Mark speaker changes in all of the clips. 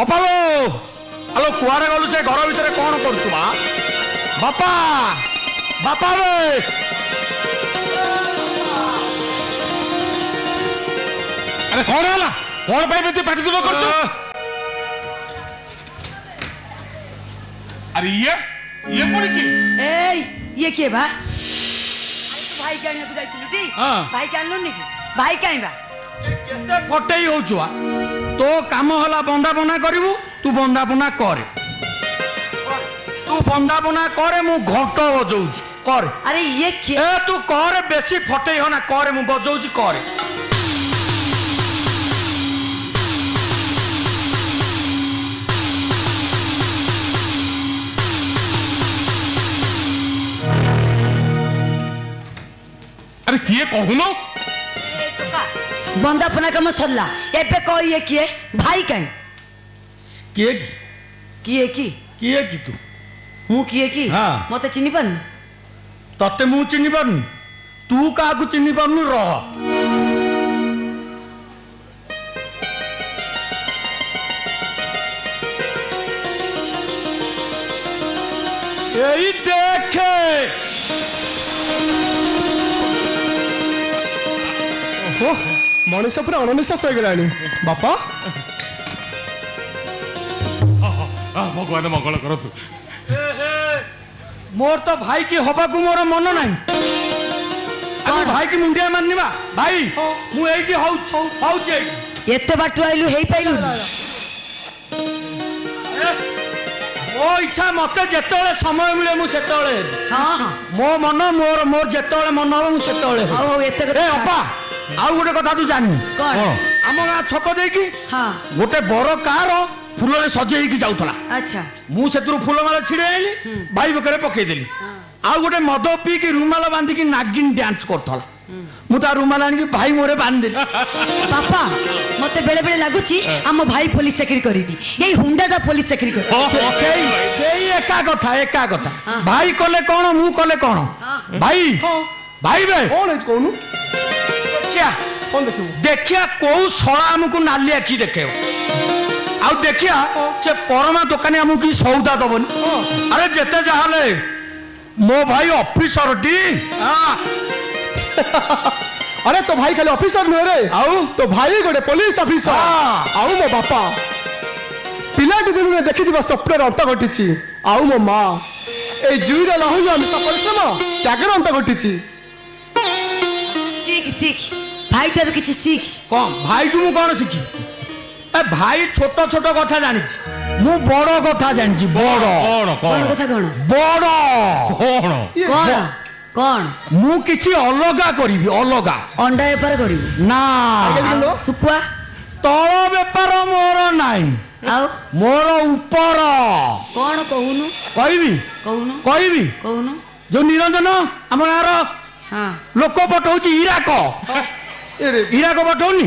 Speaker 1: अपालो आलो कुआरे गलु से घर भीतर कौन करुवा बापा बापा रे अरे कौन है कौन पे पाटी तुम कर अरे ये पुणी की
Speaker 2: ये किए बा भाई के आने को जाइथिलु टी भाई के आनलो नि भाई काई बा
Speaker 1: केते फटई होचुआ तो काम होला बंदापना करिवु तू बंदापना करे तू बंदापना करे मु घंट बजौची करे
Speaker 2: अरे ये
Speaker 1: ए तू करे बेसी फटई हो ना करे मु बजौची करे अरे किए कहूनो
Speaker 2: बंदापना कम सरला एबे कह ये किए भाई काई
Speaker 1: किए की तू
Speaker 2: मु किए की
Speaker 1: हाँ
Speaker 2: मते चिन्नी पारनु
Speaker 1: तते मु चिन्नी पारनी तू काकू चिन्नी पारनु रह यही देखे
Speaker 3: मनीष पूरा अणनिश्वास हो गलानी बापा
Speaker 1: भगवान मंगल करतु मोर तो भाई की हवा को मोर मन नहीं अभी भाई की मुंडिया मारनी बा भाई मु एई की हाउच
Speaker 2: एते बाटू आइलु हेई पाइलु
Speaker 1: मो इच्छा मते जेतोले समय मिले मु सेतोले
Speaker 2: हां हां
Speaker 1: मो मन मोर जेतोले मन हो मु सेतोले
Speaker 2: हो एते
Speaker 1: ए अपा आउ गोटे कथा तू जानु
Speaker 2: कोन
Speaker 1: आम गाँ छक देकी
Speaker 2: हां
Speaker 1: गोटे बड़ कार फूल सजेकी जाऊला
Speaker 2: अच्छा
Speaker 1: मु सेतु फूलमाला छिड़े आइली भाई बकरे पकईदेली आउ गोटे मद पीकी रुमाल बांधिकी नागिन डांस करथला मु ता रुमाल आनी भाई मोरे बांध देली
Speaker 2: पापा मते बेले बेले लागुची हम भाई पुलिस चाकरी करिदी एई हुंडाटा पुलिस चाकरी कर
Speaker 1: सेई एका कथा भाई कले कोन मु कले कोन भाई भाई बे
Speaker 3: कौन है कहूनु
Speaker 1: क्या
Speaker 3: कौन देखियो
Speaker 1: देखिया को सळा हमकु नाली आखी देखे आ देखिया से परमा दुकानी हमकु की सौदा दबनी अरे जेते जाहले मो भाई ऑफिसर डी
Speaker 3: अरे तो भाई खाली ऑफिसर नुहे रे आउ तो भाई गोटे पुलिस ऑफिसर आउ मो बापा पिलाटी दिन में देखि दिबा स्वप्न अंत घटिछि आउ मो मां ए जुईरा लहु हम तो परिश्रम त्यागर अंत घटिछि
Speaker 2: सीख भाई तार किछि सीख
Speaker 1: कौन भाई तू मु कौन सीखी ए भाई छोट छोट कथा जानी मु बड़ कथा जानी बड़
Speaker 2: कौन कथा कौन
Speaker 1: बड़ कौन
Speaker 2: कौन कौन
Speaker 1: मु किछि अलगा करिवि अलगा
Speaker 2: अंडा व्यापार करिवि
Speaker 1: ना
Speaker 2: सुकुआ
Speaker 1: तळ व्यापार मोर नाही
Speaker 2: आउ
Speaker 1: मोर ऊपर
Speaker 2: कौन कहूनु
Speaker 1: कहबी जो निरंजन हम गाँव
Speaker 2: हाँ
Speaker 1: लोक पठाऊँ इराक इराक पठाऊनी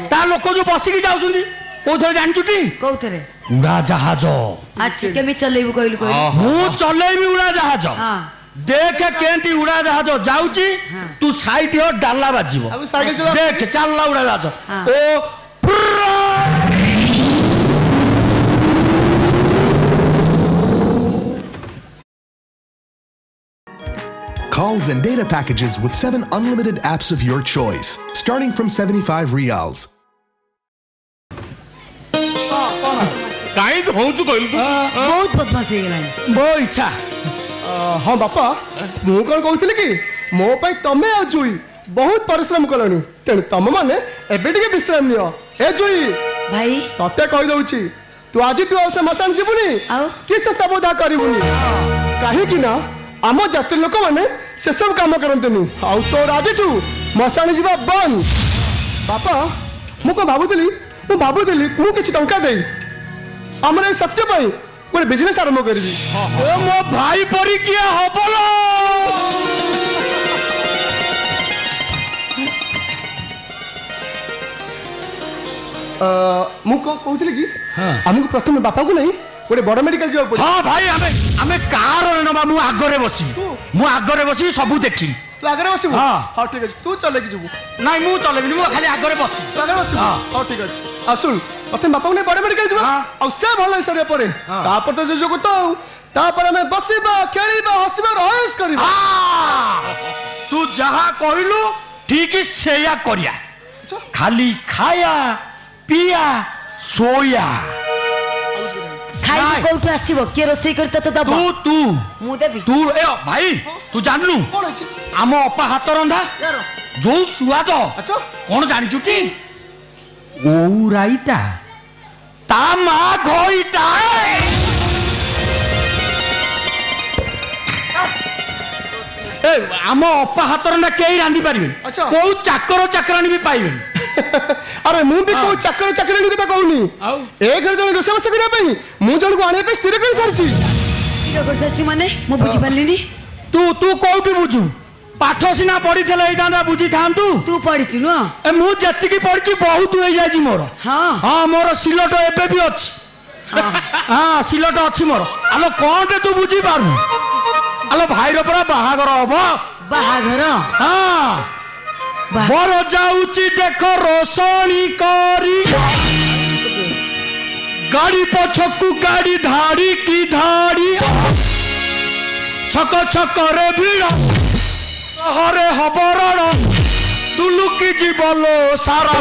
Speaker 1: ता लोक जो बसिकी जाऊँ कौ थे जानचुटी
Speaker 2: कौ थे
Speaker 1: उड़ा जहाज
Speaker 2: अच्छा केमी चलेबू कहलु कहलु
Speaker 1: मु चलेबी उड़ा जहाज देख केंटी उड़ा जहाज जाऊची तू साइड हो डाला बाजिबो देख चलला उड़ा जहाज ओ
Speaker 4: Calls and data packages with 7 unlimited apps of your choice, starting from 75 Riyals.
Speaker 1: काई तो होचु कहलु तू
Speaker 2: बहुत बदमाश हे गेलानी
Speaker 1: बो इच्छा
Speaker 3: हाँ बापा मु कौन कहूली कि मो पाई तमे आ जुई बहुत परिश्रम कलनी तेणु तम माने एबे टिके विश्राम नियो ए जुई
Speaker 2: भाई
Speaker 3: तते कहि दउची तू आज तू औसे मसान जीवनी कि से सबोधा करिवनी काहे कि ना आम जाति लोक माने से सब काम करंतनी आउ तो आज तू मसान जीवा बंद बापा मु को भाबुतली मु किछि टंका देई हमरे सत्य पाई कोई बिजनेस आरंभ करबी
Speaker 1: ओ मो भाई परी किया होबलो
Speaker 3: मु को कहउतली कि हमको प्रथम बापा को नहीं गोटे बड़ मेडिकल जाओ पड़े
Speaker 1: हां भाई हमें कार रे नबा मु आगरे बसी सब देखी
Speaker 3: तू आगरे बसी हां ठीक अछि तू चले कि जबू
Speaker 1: नहीं मु चलेबी मु खाली आगरे बसी
Speaker 3: तू आगरे बसी हां ठीक अछि आ सुन प्रथम बापा ने बड़े मेडिकल जीवा आ से भल सरे परे तापर तो जे जोगो तो तापर हमें बसिबा खेलिबा हसिबा रहस करिबा
Speaker 1: तू जहा कहलु ठीक सेया करिया खाली खाया पिया सोया
Speaker 2: खाई कोठु आसीबो के रोसई कर त दबो
Speaker 1: तू
Speaker 2: मु देबी
Speaker 1: तू ए भाई तू जानलु आम अपा हाथ रंधा जो सुआद
Speaker 3: अच्छा
Speaker 1: कौन जानी छुटी ओराइता ता मा घोइता ए आम अपा हाथ रंधा केही रांधी पारिबे
Speaker 3: अच्छा
Speaker 1: को चाकर चाकरानी भी पाइबे
Speaker 3: अरे मु भी को चाकर चाकरानी कथा कहूनी ए घर जण रोसे बस करिया पई मु जण को आने पे स्थिर कर सरची
Speaker 2: स्थिर कर सरची माने मु बुझी पालिनी
Speaker 1: तू कोउटी बुझू पाठ सिना पढ़ी था बुझी था
Speaker 2: तू पढ़ी नु
Speaker 1: मु जति पढ़ी बहुत हो जाए मोर
Speaker 2: हाँ
Speaker 1: हाँ मोर सिलट एबे भी अच्छी हाँ सिलट अच्छी मोर आलो कौन तू बुझी पारु आलो भाईर पूरा बाहागर हम
Speaker 2: बाहागर
Speaker 1: हाँ बर जाऊची देख रोशनी करी गाड़ी पछकू गाड़ी धाड़ी की धाड़ी छक छक रे भीड़ हरे हबरण तुलुकी जीवलो सारा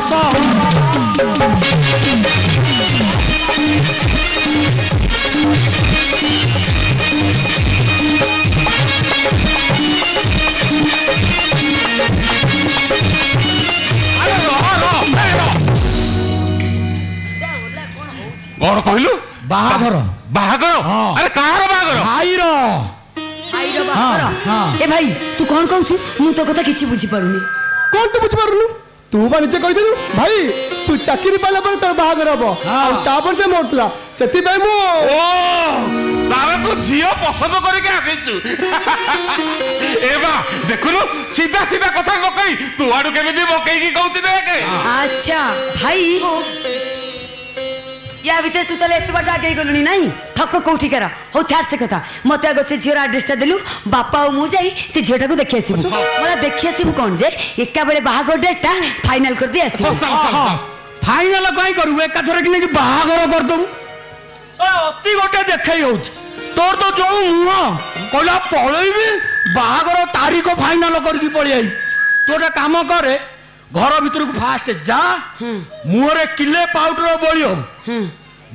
Speaker 5: कौन कहलु
Speaker 1: बाहागर
Speaker 5: बाहागर अरे कहार बाहागर
Speaker 1: भाईर
Speaker 2: ए भाई तू कौन कहू मु तो कथा किछि बुझी पारुनी
Speaker 3: कौन तू बुझी पारुनु तू बा निचे कहि देलु भाई तू चाकरी पाला पर तोर बाहागर हबो आ तापर से मोरतला सेति भाई मु
Speaker 5: ओ बाबा तू झियो पसंद करके आसिछु एबा देखुनु सीधा सीधा कथा न कहि तू आडू केमिति बकई की कहउछि देख
Speaker 2: अच्छा भाई या भीतर तू तले एत बड़ा आगे गलुनी नहीं ठक कोठी करा हो छाड़ से कथा मते आगे से झियोर एड्रेस ता देलु बापा और मु जाई से झियोटा को देखि आसीबु मला देखि आसीबु कोन जे एका बेले बाहागर डेटटा फाइनल कर दे आसीबु
Speaker 1: फाइनल कहीं करू एका थरे कि नहीं बाहागर कर दबु अति गोटे देखई होछ तोर तो जो मुह कहला पळैबी बाहागर तारीख फाइनल करकी पळी आई तोटा काम करे घर भीतर को फास्ट जा मुहरे किले पाउडर बोलियो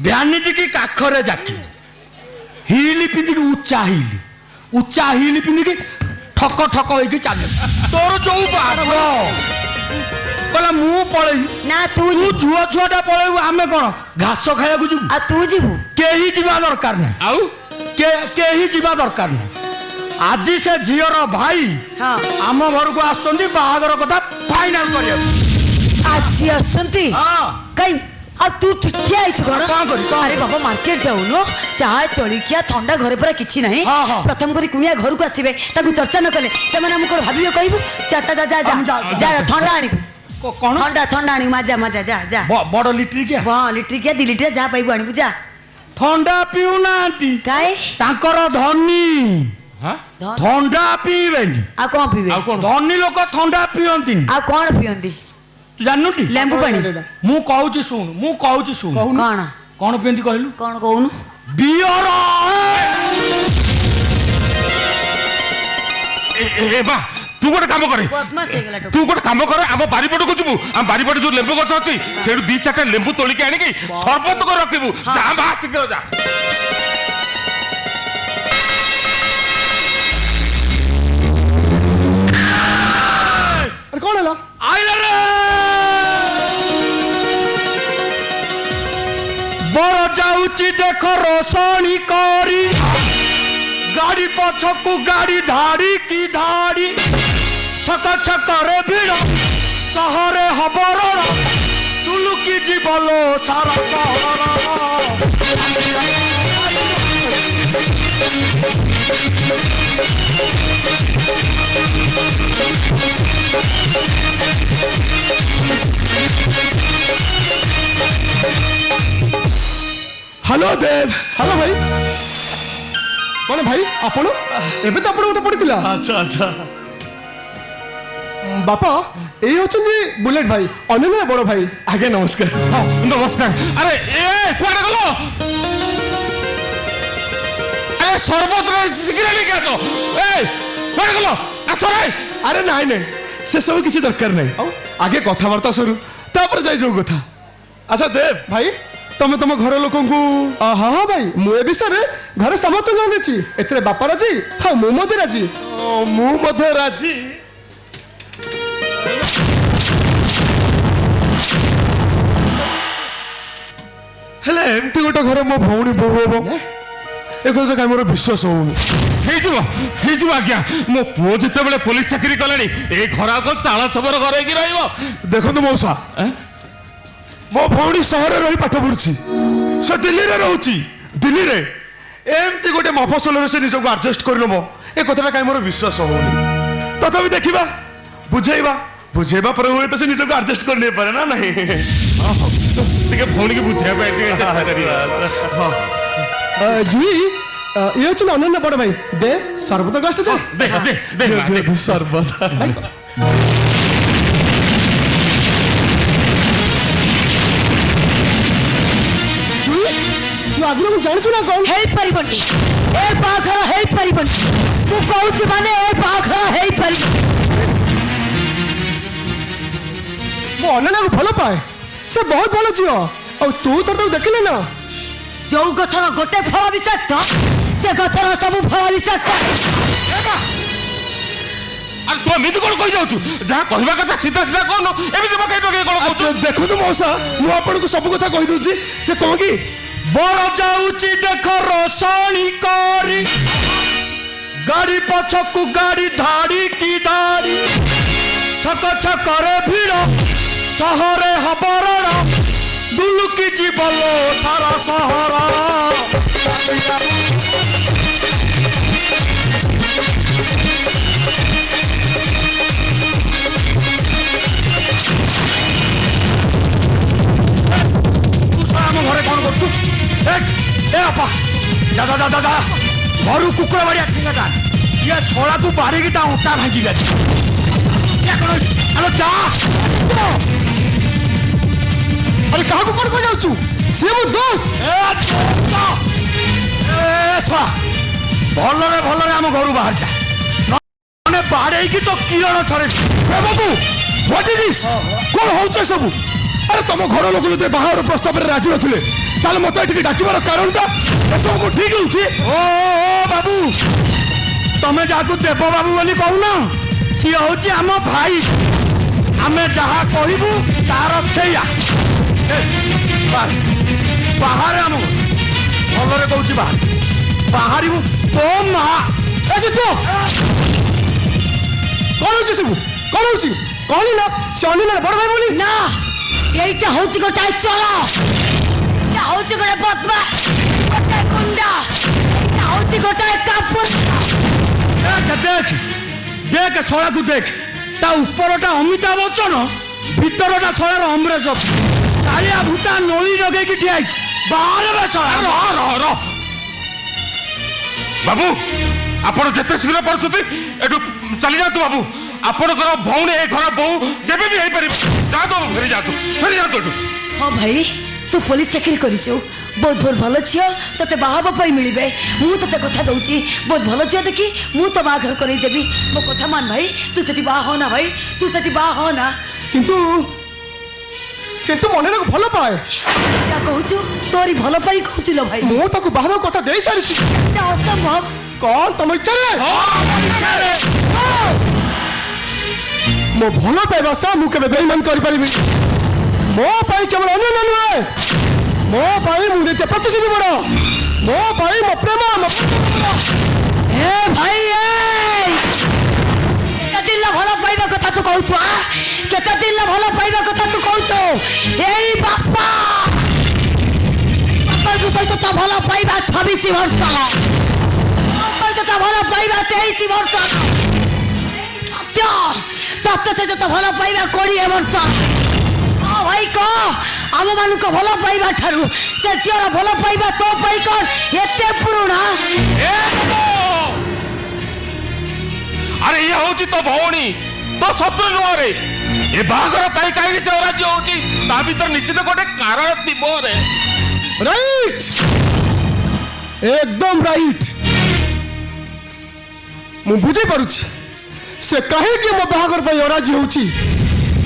Speaker 1: भ्यानिटी की काखरे जाकी हिली पिंदी की उच्चा हिली पिंदी की ठक ठक होई चल तोर जो बाग कहला मु पळे
Speaker 2: ना तू
Speaker 1: छुआ छुआटा पळे आमे कोन घास खाया को जु
Speaker 2: आ तू जीवु
Speaker 1: केही जीवा दरकार नै आउ केही जीवा दरकार नै आज से झीर भाई
Speaker 2: हाँ
Speaker 1: आम घर को आसुंदी बाहागर कथा फाइनल करिया
Speaker 2: आज आसुंदी
Speaker 1: हां
Speaker 2: कई आ तू ठिया आइछ घर
Speaker 1: का करी
Speaker 2: अरे बाबा मार्केट जाऊ नो चाय चलिकिया ठंडा घरे पर किछि नहीं प्रथम करी कुनिया घर को आसीबे ताकू चर्चा न कले त माने हमको भाबियो कहबू चाटा जा जा जा ठंडा आनी
Speaker 1: कोन
Speaker 2: ठंडा आनी मजा मजा जा जा
Speaker 1: बड़ लिटर क्या
Speaker 2: हां लिटर क्या 2 लिटर जा पाइबू आनी जा
Speaker 1: ठंडा पिउ नांती
Speaker 2: काई
Speaker 1: तांकर धनी ठंडा पीबेनी
Speaker 2: आ कौन पीबे
Speaker 1: धनी लोक ठंडा पियंती
Speaker 2: आ कौन पियंती
Speaker 1: तू जाननुटी
Speaker 2: लेंबू पानी
Speaker 1: मु कहूची सुन
Speaker 2: कौन
Speaker 1: कौन पियंती कहलु
Speaker 2: कौन कहूनु
Speaker 1: बियर
Speaker 5: एबा तू गोटे काम करे तू गोटे काम करे आम बारीपट को जीवु आम बारीपट जो लेंबू गछ अछि सेडु 2-4टा लेंबू तोलिके आनिकी सरबत को रखिबु जा बा शीघ्र जा
Speaker 3: अरे कौन है
Speaker 1: आइला रे बड़ जाऊची देख रोशनी करी गाड़ी पछकू गाड़ी धाड़ी की धाड़ी छक छक रे भीड़ सहरे हबरण तुलुकी जीवलो सारा सहर
Speaker 3: हेलो देव हेलो भाई कौन भाई आपण एबे तो आपण मत पड़ितला
Speaker 6: अच्छा अच्छा
Speaker 3: ବାପା ଏଇ ହଉଛନ୍ତି ବୁଲେଟ ଭାଇ ଅନନ୍ୟ ବଡ ଭାଇ।
Speaker 1: ଆଜ୍ଞା ନମସ୍କାର।
Speaker 5: ନମସ୍କାର। ଆରେ ଏ କୁଆଡେ ଗଲ? ଆରେ ସର୍ବତ୍ର ଶିଖିଲେ ନେଇକି ଆସ। ଏ କୁଆଡେ ଗଲ? ଆସ ରେ।
Speaker 1: ଆରେ ନାଇଁ ନାଇଁ ସେ ସବୁ କିଛି ଦରକାର ନାହିଁ। ଆଗେ କଥାବାର୍ତ୍ତା ସରୁ ତାପରେ ଯାଇ ଯୋଉ କଥା। ଆଚ୍ଛା ଦେବ
Speaker 3: ଭାଇ
Speaker 1: ତମେ ତମ ଘର ଲୋକଙ୍କୁ
Speaker 3: ହଁ ହଁ ଭାଇ ମୁଁ ଏ ବିଷୟରେ ଘରେ ସମସ୍ତଙ୍କୁ ଜଣେଇଛି। ଏଥିରେ ବାପା ରାଜି ହଁ ମୁଁ ମଧ୍ୟ ରାଜି।
Speaker 1: ମୁଁ ମଧ୍ୟ ରାଜି। ହେଲେ ଏମିତି ଗୋଟେ ଘରେ ମୋ ଭଉଣୀ ବୋହୁ ହବ ଏ କଥା କାହିଁ ମୋର ବିଶ୍ୱାସ ହଉନି।
Speaker 5: ହେଇଯିବ ଆଜ୍ଞା। ମୋ ପୁଅ ଯେତେବେଳେ ପୋଲିସ ଚାକିରି କଲାଣି ଏ ଘର ଆଉ ଚାଳ ଛପର ଘର ହେଇକି ରହିବ।
Speaker 1: ଦେଖନ୍ତୁ ମଉସା ମୋ ଭଉଣୀ ସହରରେ ରହି ପାଠ ପଢୁଛି ସେ ଦିଲ୍ଲୀରେ ରହୁଛି। ଦିଲ୍ଲୀରେ ଏମିତି ଗୋଟେ ମଫସଲରେ ସେ ନିଜକୁ ଆଡଜଷ୍ଟ କରିନେବ ଏ କଥାଟା କାହିଁ ମୋର ବିଶ୍ୱାସ ହଉନି। ତଥାପି ଦେଖିବା ବୁଝେଇବା ପରେ ହୁଏ ତ ସେ ନିଜକୁ ଆଡଜଷ୍ଟ କରି ନେଇପାରେ ନା ନାହିଁ।
Speaker 5: ଟିକେ ଭଉଣୀକି ବୁଝେଇବା ପାଇଁ ଟିକେ ଚେଷ୍ଟା କରିବା।
Speaker 3: ଜୁଇ ଇଏ ହଉଛନ୍ତି ଅନନ୍ୟ ବଡ ଭାଇ। ଦେ ସର୍ବତ ଗ୍ଲାସ ଦେ।
Speaker 1: ସର୍ବତ
Speaker 3: ତୁ ଆଗରୁ ମୁଁ ଜାଣିଛୁ ନା କଣ
Speaker 2: ହେଇପାରିବନି ଏ ବାହାଘର ହେଇପାରିବନି। ମୁଁ କହୁଛି ମାନେ ଏ ବାହାଘର ହେଇପାରିବନି।
Speaker 3: ମୁଁ ଅନନ୍ୟାକୁ ଭଲ ପାଏ ସେ ବହୁତ ଭଲ ଝିଅ। ଆଉ ତୁ ତ ତାକୁ ଦେଖିଲେ ନା
Speaker 2: ଯୋଉ ଗଛର ଗୋଟେ ଫଳ ବିଷାକ୍ତ ସେ ଗଛର ସବୁ ଫଳ ବିଷାକ୍ତ।
Speaker 5: ଆରେ ତୁ ଏମିତି କଣ କହିଯାଉଛୁ? ଯାହା କହିବା କଥା ସିଧା ସିଧା କହୁନ। ଏମିତି ପକେଇ ପକେଇ କଣ କହୁଛୁ?
Speaker 1: ଦେଖନ୍ତୁ ମଉସା ମୁଁ ଆପଣଙ୍କୁ ସବୁ କଥା କହିଦଉଛି ଯେ କଣ କି ବର ଯାଉଛି ଦେଖ ରସାଣି କରି ଗାଡି ପଛକୁ ଗାଡି ଧାଡି କି ଧାଡି ଛକ ଛକରେ ଭିଡ ସହରେ ହବରଣ ଦୁଲୁକି ଯିବଲ ସାରା ସହର। ଆମ ଘରେ କଣ କରୁଛୁ? ଯା ଘରୁ କୁକୁର ବାଡିଆ ଠିକା ଇଏ ଶଳାକୁ ବାଡିକି ତା ଅଣ୍ଟା ଭାଙ୍ଗି ଗେଛି।
Speaker 3: ଆରେ କାହାକୁ କଣ କହି ଯାଉଛୁ? ସିଏ ମୋ ଦୋସ୍ତ।
Speaker 1: ଭଲରେ ଭଲରେ ଆମ ଘରୁ ବାହାର ଯା ମାନେ ବାଡେଇକି ତ କିରଣ ଛରେ। ବାବୁ କଣ ହଉଛ ସବୁ? ଆରେ ତମ ଘର ଲୋକ ଯଦି ବାହାର ପ୍ରସ୍ତାବରେ ରାଜି ନଥିଲେ ତାହେଲେ ମତେ ଏଠିକି ଡାକିବାର କାରଣଟା ଏସବୁ ଠିକ ହଉଛି? ଓ ବାବୁ ତମେ ଯାହାକୁ ଦେବ ବାବୁ ବୋଲି କହୁନ ସିଏ ହଉଛି ଆମ ଭାଇ। ଆମେ ଯାହା କହିବୁ ତାର ସେଇଆ। ବାହାରେ ଆମ ଭଲରେ କହୁଛି ବାହାରିବୁ। ଓ ମା
Speaker 3: କଣ ହଉଛି ସବୁ? କଣ ହଉଛି କଣ ନା ସେ ଅନନ୍ୟାର ବଡ ଭାଇ ବୋଲି
Speaker 2: ନା এইটা হচ্ছে গোটাই চলা। এটা হচ্ছে গোটাই বদমা গোটাই গুন্ডা। এটা হচ্ছে গোটাই কাপুর।
Speaker 1: দেখ শଳାକୁ দেখ ତା ଉପରଟା ଅମିତାଭ ବଚ୍ଚନ ଭିତରଟା ଶଳାର ଅମରେଶ କାଳିଆ ଭୂତା ନଳି ଲଗେଇକି ଠିଆ ହେଇଛି। ବାହାରେ ଶଳା
Speaker 5: ବାବୁ ଆପଣ ଯେତେ ଶୀଘ୍ର ପାରୁଛନ୍ତି ଏଠୁ ଚାଲି ଯାଆନ୍ତୁ। ବାବୁ ଆପଣଙ୍କର ଭଉଣୀ ଏ ଘର ବୋହୁ କେବେ ବି ହେଇପାରିବ। ଯାଆନ୍ତୁ ଫେରି ଯାଆନ୍ତୁ ଏଠୁ।
Speaker 2: ହଁ ଭାଇ ତୁ ପୋଲିସ ଚାକିରି କରିଛୁ ବହୁତ ବହୁତ ଭଲ ଝିଅ ତତେ ବାହା ହେବା ପାଇଁ ମିଳିବେ। ମୁଁ ତତେ କଥା ଦଉଛି ବହୁତ ଭଲ ଝିଅ ଦେଖି ମୁଁ ତ ବାହାଘର କରେଇଦେବି। ମୋ କଥା ମାନ ଭାଇ ତୁ ସେଠି ବାହା ହ ନା ଭାଇ ତୁ ସେଠି ବାହା ହ ନା।
Speaker 3: କିନ୍ତୁ ମନେକୁ ଭଲ ପାଏ।
Speaker 2: ଯାହା କହୁଛୁ ତୋରି ଭଲ ପାଇଁ କହୁଛୁ ଲୋ ଭାଇ।
Speaker 3: ମୁଁ ତାକୁ ବାହା ହେବାକୁ କଥା ଦେଇ ସାରିଛି।
Speaker 2: ଏଟା ଅସମ୍ଭବ।
Speaker 3: କଣ ତମ ଇଚ୍ଛାରେ? ମୋ ଭଲ ପାଇବା ସହ ମୁଁ କେବେ ବେଇମାନ କରିପାରିବି। ମୋ ପାଇଁ କେବଳ ଅନନ୍ୟ ନୁହେଁ ମୋ ପାଇଁ ମୁଁ ଦେଇଥିବା ପ୍ରତିଶ୍ରୁତି ବଡ। ମୋ ପାଇଁ ମୋ ପ୍ରେମ
Speaker 2: ଏ ଭାଇ କେତେ ଦିନ ଭଲ ପାଇବା କଥା ତୁ କହୁଛୁ? କେତେ ଦିନ ଭଲ ପାଇବା କଥା ତୁ କହୁଛୁ? ଏଇ ବାପା ବାପାଙ୍କ ସହିତ ତ ଭଲ ପାଇବା 26 ବର୍ଷ ବାପାଙ୍କ ତ ଭଲ ପାଇବା 23 ବର୍ଷ ସତ୍ୟ ସହିତ ତ ଭଲ ପାଇବା 20 ବର୍ଷ। ହଁ ଭାଇ କହ ଆମ ମାନଙ୍କୁ ଭଲ ପାଇବା ଠାରୁ ସେ ଝିଅର ଭଲ ପାଇବା ତୋ ପାଇଁ କଣ ଏତେ ପୁରୁଣା?
Speaker 5: ଆରେ ଇଏ ହଉଛି ତୋ ଭଉଣୀ तो सत्र नुह रे ए बाहागर पाई काहे से अराज्य होची ता भीतर निश्चित गोटे कारण थिबो रे
Speaker 3: राइट एकदम राइट मु बुझे पारुछि से कहे कि मो बाहागर पाई अराजी होची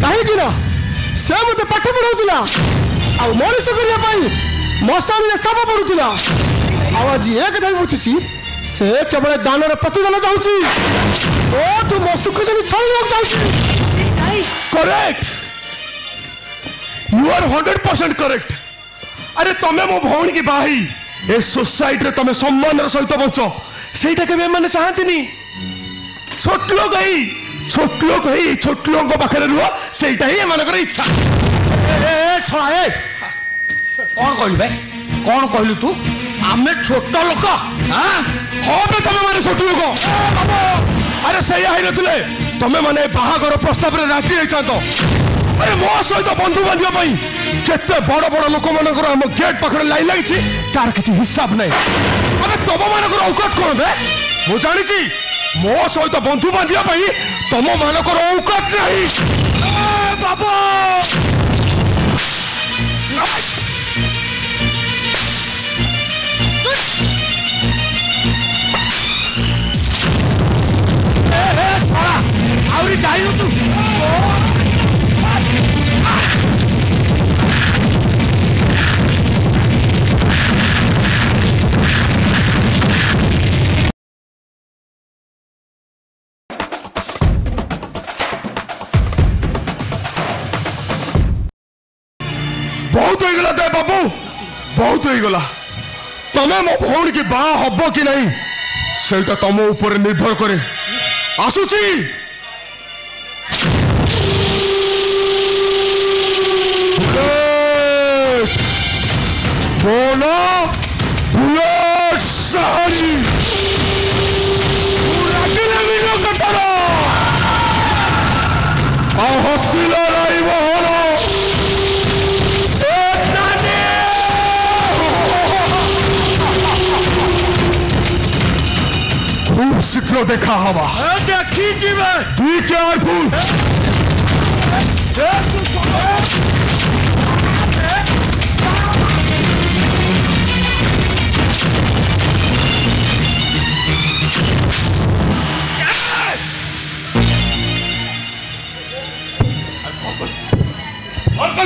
Speaker 3: कहे कि ना से मते पाठ पढाउतिला आ मनीष करिया पाई मशान रे सब पढुतिला आ आज एक कथा बुझुछि से केवल दान रे प्रतिदान चाहूची ओ तू मो सुख से छाई चाहूची
Speaker 1: करेक्ट यू आर 100% करेक्ट अरे तमे मो भौणी की बाही ए सोसाइटी रे तमे सम्मान सहित बंच सेटा के माने चाहंतिनी छोट लोग ही छोट लोग पाखे रुह सेटा ही एमानकर इच्छा ए छळा ए कौन कहलु भाई कौन कहलु तू आमे छोट लोक हां होबे तमे माने छोट लोक अरे सही आइ नथिले तमे माने बाहागर प्रस्ताव रे राजी होइता तो अरे मो सहित बंधु बांधिया पई केते बड़ बड़ लोक मानकर हम गेट पाखरे लाइन लागिछि तार किछि हिसाब नै अबे तब मानकर औकात कोन बे मु जानि छी मो सहित बंधु बांधिया पई तम मानकर औकात नै ए बाबा आवरी जाइनु तू बहुत हो गला दे बाबू बहुत हो गला तमे मो भौणी की बा हब कि नहीं सेटा तम ऊपर निर्भर करे आसुची बोलो बुलेट सारी पूरा किले कटरो आ हसिला राई बहरो खूब शीघ्र देखा हवा देखी जीवे बी केयरफुल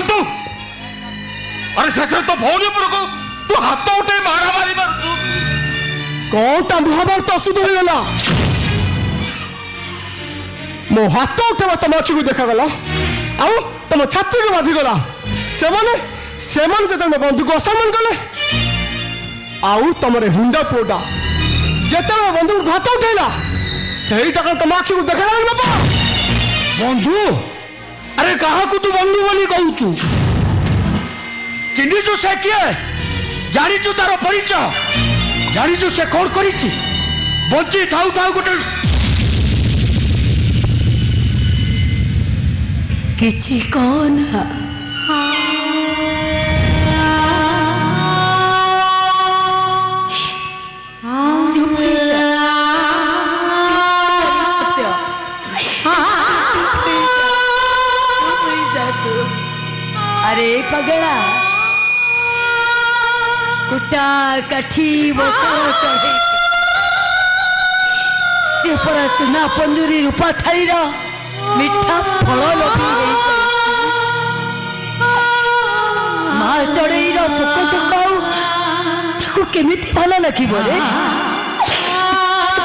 Speaker 1: तू अरे शेषे तो भौणी पर तू हाथ उठे मारा मारी मारुचु
Speaker 3: कौटा महाभारत अशुद्ध हो गला मो हाथ उठेबा तुम अच्छी को देखा गला आउ तुम छाती को बाधी गला सेमन जते मो बंधु को असम्मान कले आउ तुमरे हुंडा पोडा जते बंधु को हाथ उठेला सही टका तुम अच्छी को देखा गला बाबा
Speaker 1: बंधु अरे कहा को तू बंधु बोली कहूचु चिन्हिचु से किए जानिचु तार परिचय जानिचु से कौन करिछि बंची थाउ थाउ गोटे
Speaker 2: किछि कौन अरे पगड़ा कुटा काठी बसर चढ़े से पर सुना पंजुरी रूपा थाईर मिठा फल लभी मा चढ़ेईर पोक चकाऊ ताको केमिति भल लगिबो रे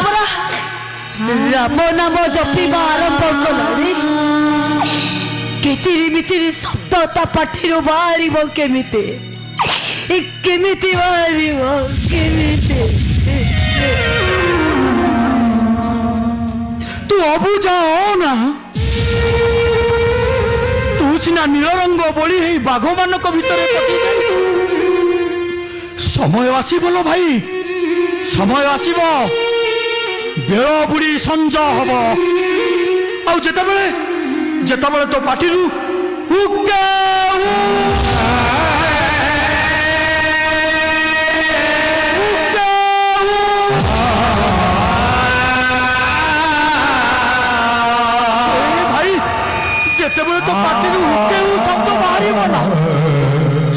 Speaker 2: परा राम नाम जपिबा आरंभ कलानी किचिरी मिचिरी शब्द ता पाठीरो बाहरिबो केमिति केमिति बाहरिबो केमिति
Speaker 1: तू अबुझा हो ना तू सिना नीलरंग बोली हे बाघ मानक भितर पसी समय आसीबो लो भाई समय आसीबो बेଳ बुड़ी संज हबो आउ जेतबेले तो पाटिरू हुक्का ଯେତେବେଳେ ତ ପାଟିରୁ କେଉଁ ଶବ୍ଦ ବାହାରିବ ନା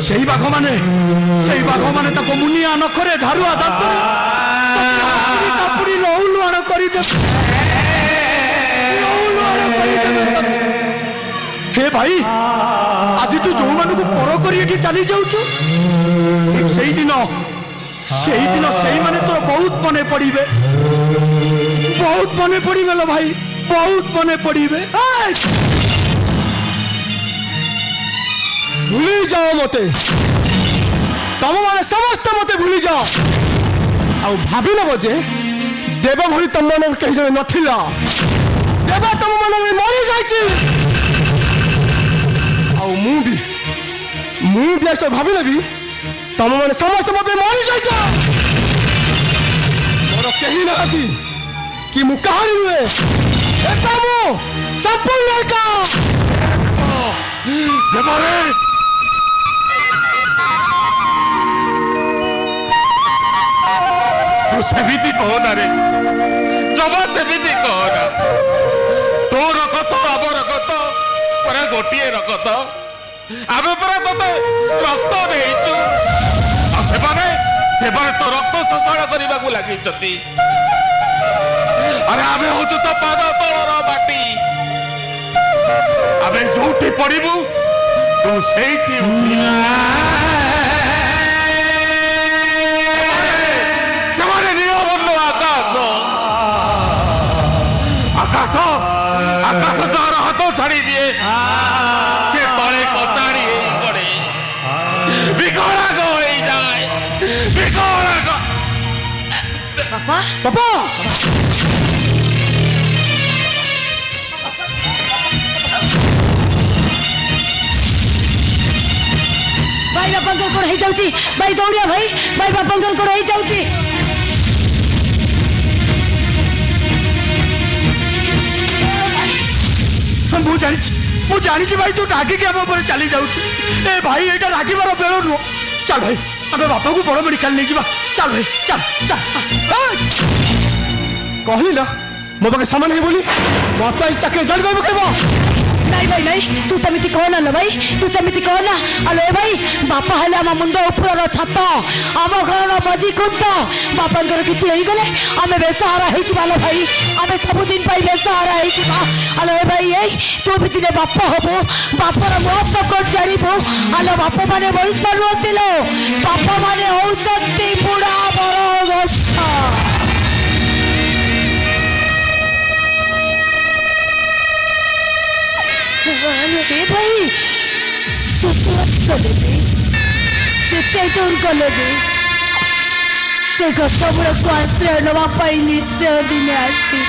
Speaker 1: ସେଇ ବାଘ ମାନେ ତାକୁ ମୁନିଆ ନଖରେ ଧାରୁଆ ଦାନ୍ତରେ କାପୁଡ଼ି ଲହୁ ଲୁହାଣ କରିଦେବେ। हे भाई आज तू जो मानू पर कर चली जाऊँ से दिन से माने तो बहुत मने पड़े लो भाई बहुत मने पड़े।
Speaker 3: भूली जाओ मते तुम मैंने समस्त मते भूली जाओ आ भाभी नब जे देव भली तुम मन कहीं जन नथिला देव तुम मन मरी जाइछि मुझे आज भावी भी तुम मैंने समस्त मत मरी जाइछ मोर कहीं ना कि मु कहानी नुहे संपूर्ण
Speaker 5: तू सेमिति कहना रे जमा सेमिति कहना तो रकत आम रकत पर गोटे रकत आमे परा तते रक्त देइछु सेबारे तो रक्त शोषण करने को लगी अरे आमे होचु तो पाद तलर माटी आमे जोठी पड़िबु तू सेठी सेमाने नियो बोलो आकाश आकाश जार हाथ छाड़ी दिए से तले कचाड़ी पड़े बिगड़ा गई जाए बिगड़ा
Speaker 2: पापा
Speaker 3: पापा
Speaker 2: भाई बापा कोड़ हो जाउची भाई दौड़िया भाई बापा कोड़ हो जाउची
Speaker 1: मु जानी भाई तू रागिक आम पर चली जाऊ ए भाई यहाँ रागिबार बेल नुह चल भाई आम बापा को बड़ मेडिकल नहीं जा चल भाई चल चल
Speaker 3: कहली ना मो पाखे सामान है बोली मत चाकरी जॉइन कर पकेबो
Speaker 2: नहीं भाई नहीं तू सेमिति कहना लो भाई तू सेमिति कहना अलो भाई बापा हेले आम मुंड ऊपर छत आम घर मझी खुंट बापा किसी हो गले आम बेसहारा हो भाई आम सबुदिन बेसहारा हो भाई ये तू भी दिने बाप हबू बापर महत्व कौन जानबू आलो बाप मैंने मनुष्य नुहति लो बाप मैंने होती बुढ़ा बर गछ भाई जिते दूर गले भी से गछ मूल को आश्रय नापी निश्चय दिन आते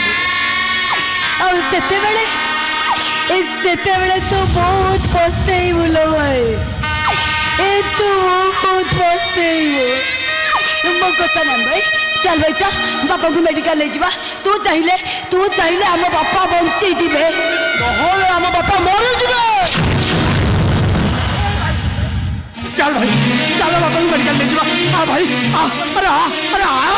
Speaker 2: तू बहुत पछताइबु लो भाई तू बहुत पछताइबु मो कथा मान भाई चल भाई चल बापा को मेडिकल ले जा तू चाहिए आम बापा बंची जीवे नहले आम बापा मरी जीवे
Speaker 1: चल भाई चल बापा को मेडिकल ले जा भाई अरे आ